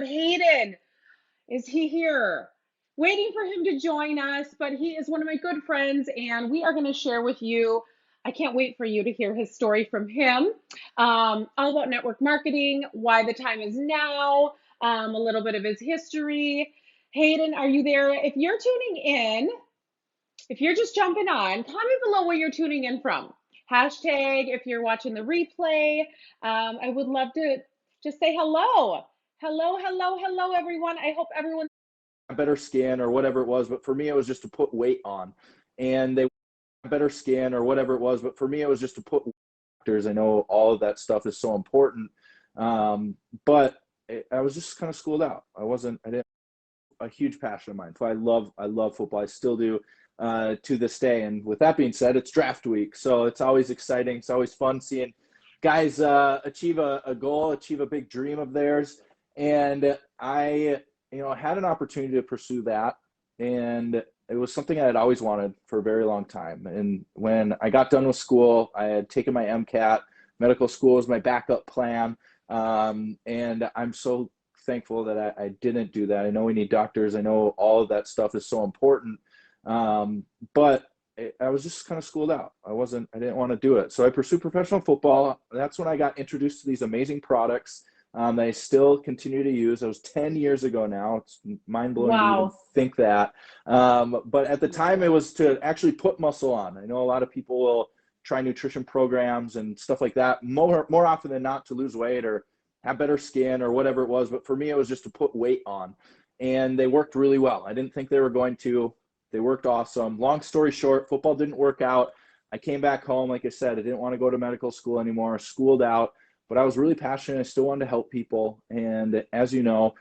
Hayden, is he here? Waiting for him to join us, but he is one of my good friends, and we are going to share with you. I can't wait for you to hear his story from him. All about network marketing, why the time is now, a little bit of his history. Hayden, are you there? If you're tuning in, if you're just jumping on, comment below where you're tuning in from. Hashtag if you're watching the replay. I would love to just say hello. Hello, hello, hello, everyone. I hope everyone better skin or whatever it was, but for me it was just to put weight on, and they better skin or whatever it was, but for me it was just to put doctors. I know all of that stuff is so important, but I was just kind of schooled out. I didn't a huge passion of mine. So I love football. I still do to this day. And with that being said, it's draft week, so it's always exciting. It's always fun seeing guys achieve a goal, achieve a big dream of theirs. And I, had an opportunity to pursue that, and it was something I had always wanted for a very long time. And when I got done with school, I had taken my MCAT. Medical school was my backup plan, and I'm so thankful that I didn't do that. I know we need doctors. I know all of that stuff is so important, but I was just kind of schooled out. I didn't want to do it. So I pursued professional football. That's when I got introduced to these amazing products that I still continue to use. That was 10 years ago now. It's mind-blowing to even think that. But at the time, it was to actually put muscle on. I know a lot of people will try nutrition programs and stuff like that, more often than not, to lose weight or have better skin or whatever it was. But for me, it was just to put weight on. And they worked really well. I didn't think they were going to. They worked awesome. Long story short, football didn't work out. I came back home. Like I said, I didn't want to go to medical school anymore, schooled out. But I was really passionate. I still wanted to help people. And as you know,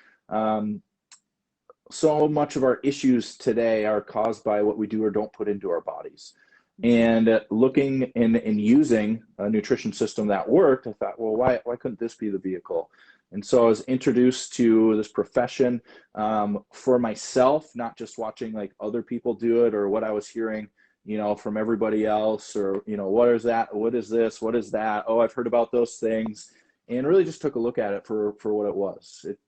so much of our issues today are caused by what we do or don't put into our bodies. And looking and using a nutrition system that worked, I thought, well, why couldn't this be the vehicle? And so I was introduced to this profession for myself, not just watching like other people do it or what I was hearing, from everybody else, or, what is that? What is this? What is that? Oh, I've heard about those things. And really just took a look at it for what it was. It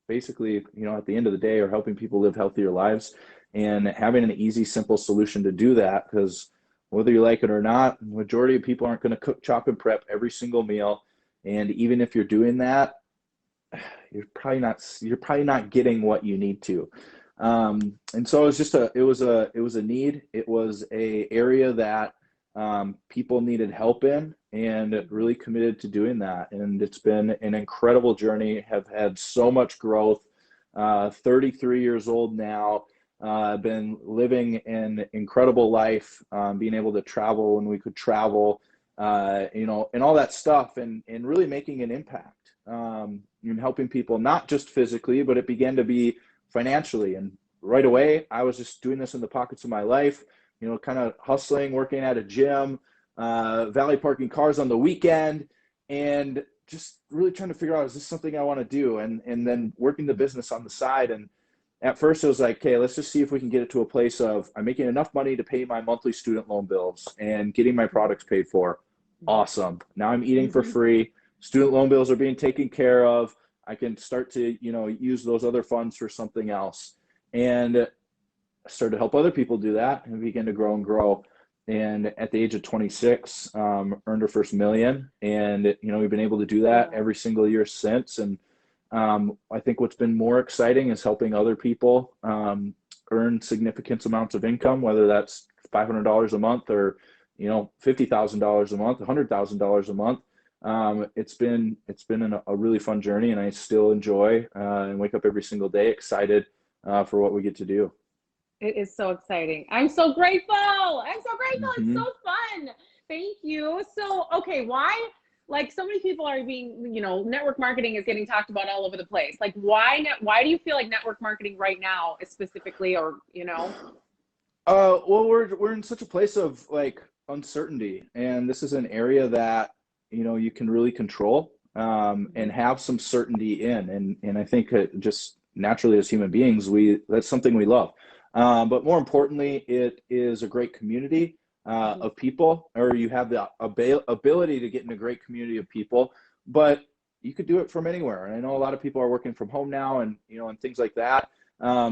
basically, at the end of the day, are helping people live healthier lives and having an easy, simple solution to do that. Because whether you like it or not, the majority of people aren't going to cook, chop, and prep every single meal. And even if you're doing that, you're probably not getting what you need to. And so it was a need. It was a area that people needed help in, and really committed to doing that. And it's been an incredible journey. Have had so much growth. 33 years old now. I've been living an incredible life, being able to travel when we could travel, and all that stuff, and really making an impact, and helping people, not just physically, but it began to be financially. And right away, I was just doing this in the pockets of my life, kind of hustling, working at a gym, valet parking cars on the weekend, and just really trying to figure out, is this something I want to do? And then working the business on the side. And at first it was like, okay, let's just see if we can get it to a place of I'm making enough money to pay my monthly student loan bills and getting my products paid for. Awesome. Now I'm eating for free. Student loan bills are being taken care of. I can start to, use those other funds for something else. And I started to help other people do that, and began to grow and grow. And at the age of 26, earned our first million. And, we've been able to do that every single year since. And I think what's been more exciting is helping other people earn significant amounts of income, whether that's $500 a month or, $50,000 a month, $100,000 a month. It's been a really fun journey, and I still enjoy and wake up every single day excited for what we get to do. It is so exciting. I'm so grateful. It's so fun. Thank you. So, okay, why, like, so many people are being, network marketing is getting talked about all over the place. Like, why do you feel like network marketing right now is specifically, or, Well, we're in such a place of like uncertainty, and this is an area that, you can really control, and have some certainty in. And I think just naturally as human beings, that's something we love. But more importantly, it is a great community of people, or you have the ability to get in a great community of people. But you could do it from anywhere. And I know a lot of people are working from home now, and and things like that.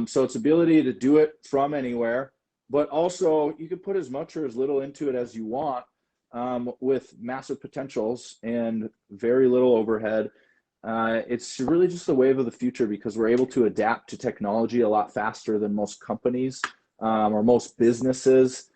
So it's ability to do it from anywhere, but also you can put as much or as little into it as you want, with massive potentials and very little overhead. It's really just the wave of the future, because we're able to adapt to technology a lot faster than most companies, or most businesses,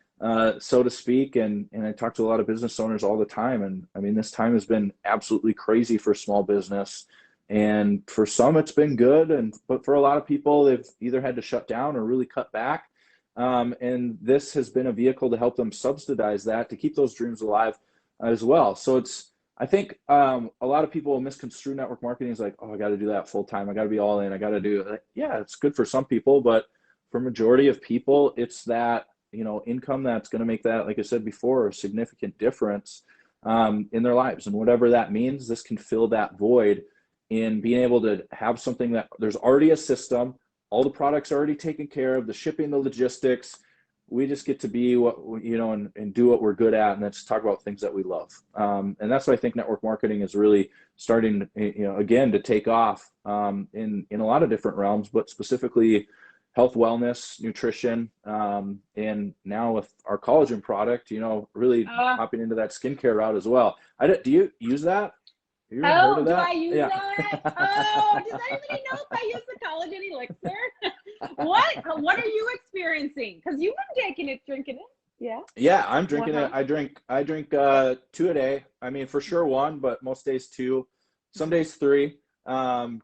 so to speak. And I talk to a lot of business owners all the time. And I mean, this time has been absolutely crazy for small business. And for some, it's been good. But for a lot of people, they've either had to shut down or really cut back. And this has been a vehicle to help them subsidize that, to keep those dreams alive as well. So I think a lot of people misconstrue network marketing as like, oh, I got to do that full time. I got to be all in. I got to do it. Yeah, it's good for some people, but for majority of people, it's that, income that's going to make that, like I said before, a significant difference in their lives. And whatever that means, this can fill that void in being able to have something that there's already a system, all the products are already taken care of, the shipping, the logistics. We just get to be what, and do what we're good at. And that's talk about things that we love. And that's why I think network marketing is really starting, again, to take off in a lot of different realms, but specifically health, wellness, nutrition. And now with our collagen product, really hopping into that skincare route as well. Do you use that? Have you ever heard of that? Do I use that? Oh, does anybody know if I use the collagen elixir? What are you experiencing? Because you've been drinking it. Yeah. Yeah, I'm drinking it. I drink 2 a day. I mean, for sure 1, but most days 2, some days 3,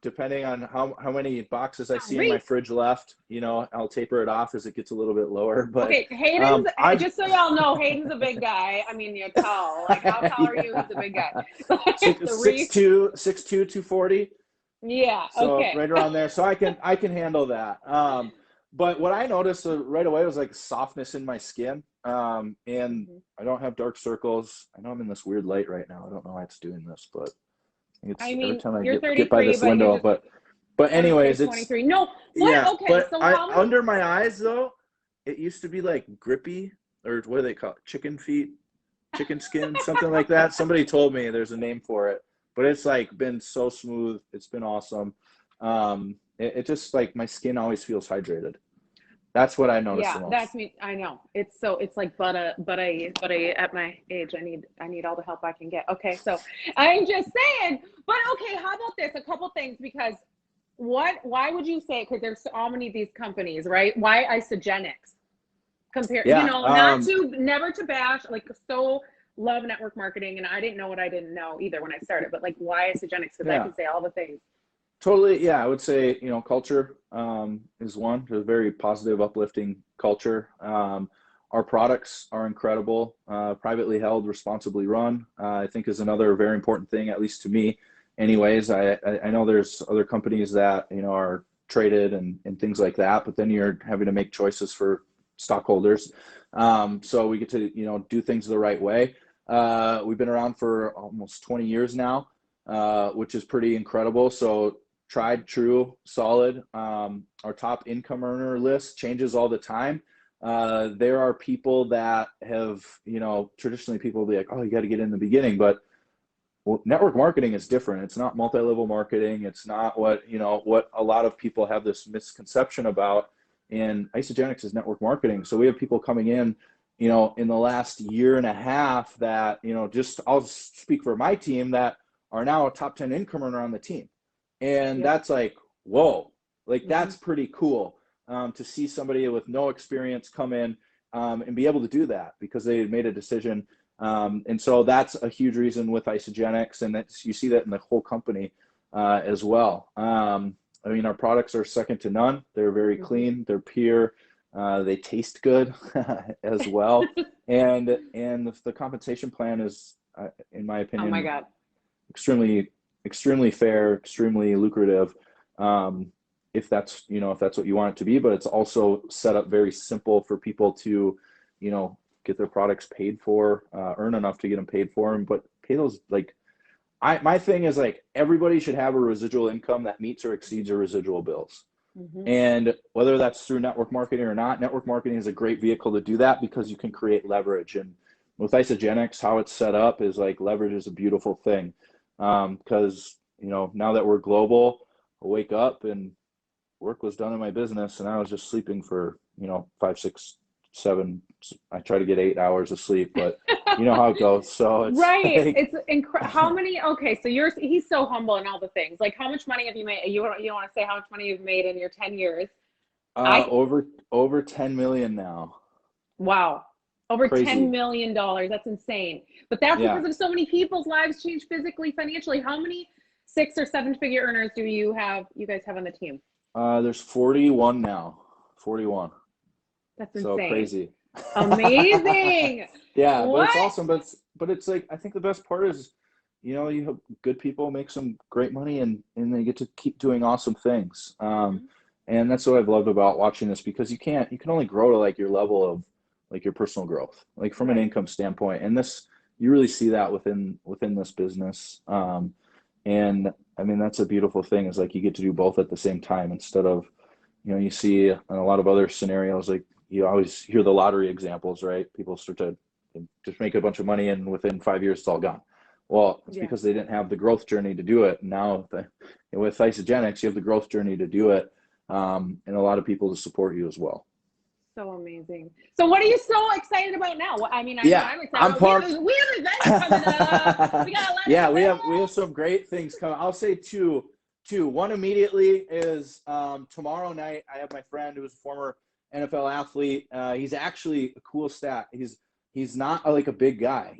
depending on how many boxes I see in my fridge left. I'll taper it off as it gets a little bit lower. But okay, Hayden's just so y'all know, Hayden's a big guy. I mean, you're tall. Like, how tall are you? He's a big guy. 6'2", 240. Yeah. So okay. right around there. So I can handle that. But what I noticed right away was like softness in my skin. And I don't have dark circles. I know I'm in this weird light right now. I don't know why it's doing this, but every time I get by this window. But anyways, it's 23. No, yeah. Okay. But So under my eyes though, it used to be like grippy, or what do they call it? Chicken feet, chicken skin, something like that. Somebody told me there's a name for it, but it's like been so smooth. It's been awesome. It just like my skin always feels hydrated. That's what I noticed the most. That's me. I know. It's like, but I at my age, I need all the help I can get. Okay, so I'm just saying. But okay, how about this? A couple things, because why would you say? Because there's so many of these companies, right? Why Isagenix? Compare, never to bash. Like, so love network marketing, and I didn't know what I didn't know either when I started. But like, why Isagenix? Because I can say all the things. Totally. Yeah. I would say, culture is one. There's a very positive, uplifting culture. Our products are incredible. Privately held, responsibly run, I think is another very important thing, at least to me. Anyways, I know there's other companies that, are traded and things like that, but then you're having to make choices for stockholders. So we get to, do things the right way. We've been around for almost 20 years now, which is pretty incredible. So tried, true, solid. Our top income earner list changes all the time. There are people that have, traditionally people will be like, oh, you got to get in the beginning, but network marketing is different. It's not multi-level marketing. It's not what a lot of people have this misconception about. And Isagenix is network marketing. So we have people coming in, in the last year and a half that, I'll speak for my team, that are now a top 10 income earner on the team. And that's like, whoa, like that's pretty cool to see somebody with no experience come in and be able to do that because they made a decision. And so that's a huge reason with Isagenix, and you see that in the whole company as well. I mean, our products are second to none. They're very clean. They're pure. They taste good as well. And the compensation plan is, in my opinion, oh my God, extremely fair, extremely lucrative, if that's what you want it to be. But it's also set up very simple for people to, get their products paid for, earn enough to get them paid for them, but pay those, like, my thing is, like, everybody should have a residual income that meets or exceeds your residual bills. And whether that's through network marketing or not, network marketing is a great vehicle to do that because you can create leverage. And with Isagenix, how it's set up is like leverage is a beautiful thing. Because now that we're global, I wake up and work was done in my business and I was just sleeping for, 5, 6, 7, I try to get 8 hours of sleep, but you know how it goes. So it's Right. like, It's how many, okay, so he's so humble in all the things. Like how much money have you made? You don't want to say how much money you've made in your 10 years. I over 10 million now. Wow. Over $10 Crazy. million. That's insane. But that's Yeah. because of so many people's lives change physically, financially. How many 6 or 7 figure earners do you guys have on the team? There's 41 now. 41. That's So insane. crazy. Amazing. Yeah, but it's What? awesome. But it's like, I think the best part is, you have good people make some great money and they get to keep doing awesome things. Mhm. And that's what I've loved about watching this, because you can only grow to like your level of like your personal growth, like from an Right. income standpoint. And this, you really see that within this business. And I mean, that's a beautiful thing, is like you get to do both at the same time, instead of, you see in a lot of other scenarios, like you always hear the lottery examples, right? People start to just make a bunch of money and within 5 years it's all gone. Well, it's Yeah. because they didn't have the growth journey to do it. Now with Isagenix, you have the growth journey to do it, and a lot of people to support you as well. So amazing. So what are you so excited about now? I mean, I know Yeah, I'm excited I'm about, pumped. we have events coming up. We got a lot of Yeah, events. we have some great things coming. I'll say two. One immediately is tomorrow night. I have my friend who's a former NFL athlete. He's actually a cool stat. He's not like a big guy.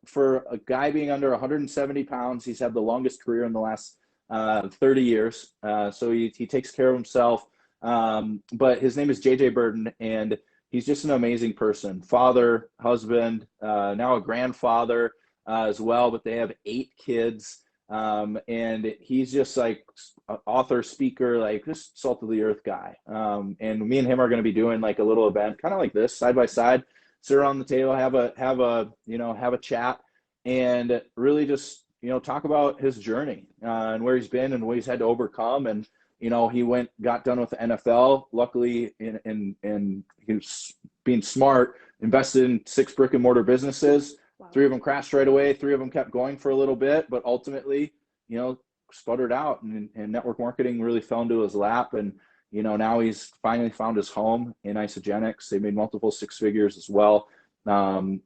For a guy being under 170 pounds, he's had the longest career in the last 30 years. So he takes care of himself. But his name is JJ Burton, and he's just an amazing person. Father, husband, now a grandfather as well. But they have 8 kids. And he's just like an author, speaker, like just salt of the earth guy. And me and him are going to be doing like a little event, kind of like this, side by side, sit around the table, have a chat, and really just talk about his journey and where he's been and what he's had to overcome. And he got done with the NFL. Luckily, in he was being smart, invested in 6 brick and mortar businesses. Wow. 3 of them crashed right away. 3 of them kept going for a little bit, but ultimately, sputtered out, and network marketing really fell into his lap. And, now he's finally found his home in Isagenix. They made multiple 6 figures as well. I'm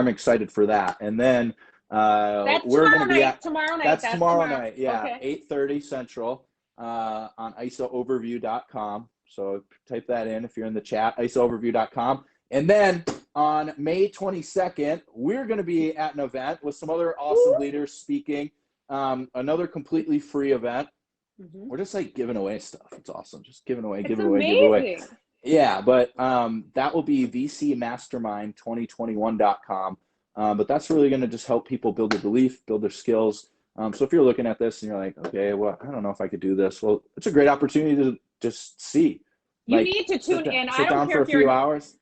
excited for that. And then we're going to be at tomorrow night. That's tomorrow night. Yeah. Okay. 8:30 Central on isaoverview.com. So type that in if you're in the chat, isaoverview.com. And then on May 22nd, we're going to be at an event with some other awesome leaders speaking. Another completely free event. Mm-hmm. We're just like giving away stuff. It's awesome. Just giving away. Amazing. Yeah, but that will be vcmastermind2021.com. But that's really going to just help people build their belief, build their skills. So if you're looking at this and you're like, okay, well, I don't know if I could do this. Well, it's a great opportunity to just see. You need to tune in. I Sit don't down care for a if you're few hours.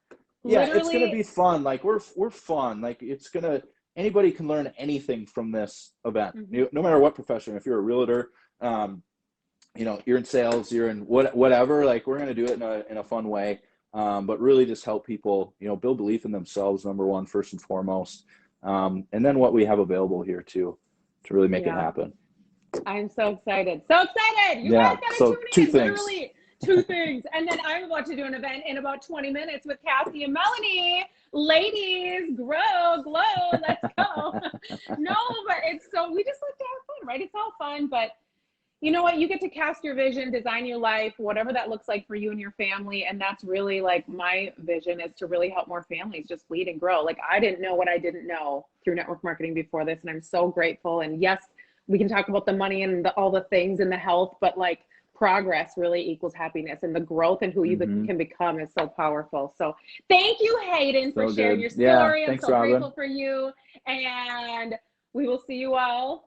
Yeah, it's gonna literally. be fun. Like we're fun. Like anybody can learn anything from this event. Mm-hmm. No matter what profession. If you're a realtor, you're in sales, you're in whatever. Like we're gonna do it in a fun way. But really just help people, build belief in themselves, number one, first and foremost. And then what we have available here too, to really make it happen. I'm so excited. So excited. You guys gotta so tune 2 in. things. Literally 2 things. And then I'm about to do an event in about 20 minutes with Cassie and Melanie. Ladies, grow, glow, let's go. No, but we just like to have fun, right? It's all fun, but you know what? You get to cast your vision, design your life, whatever that looks like for you and your family. And that's really like my vision, is to really help more families just lead and grow. Like I didn't know what I didn't know through network marketing before this. And I'm so grateful. And yes, we can talk about the money and all the things and the health, but like progress really equals happiness, and the growth and who you can become is so powerful. So thank you, Hayden, for sharing your story. Thanks, I'm so Robin. grateful for you. And we will see you all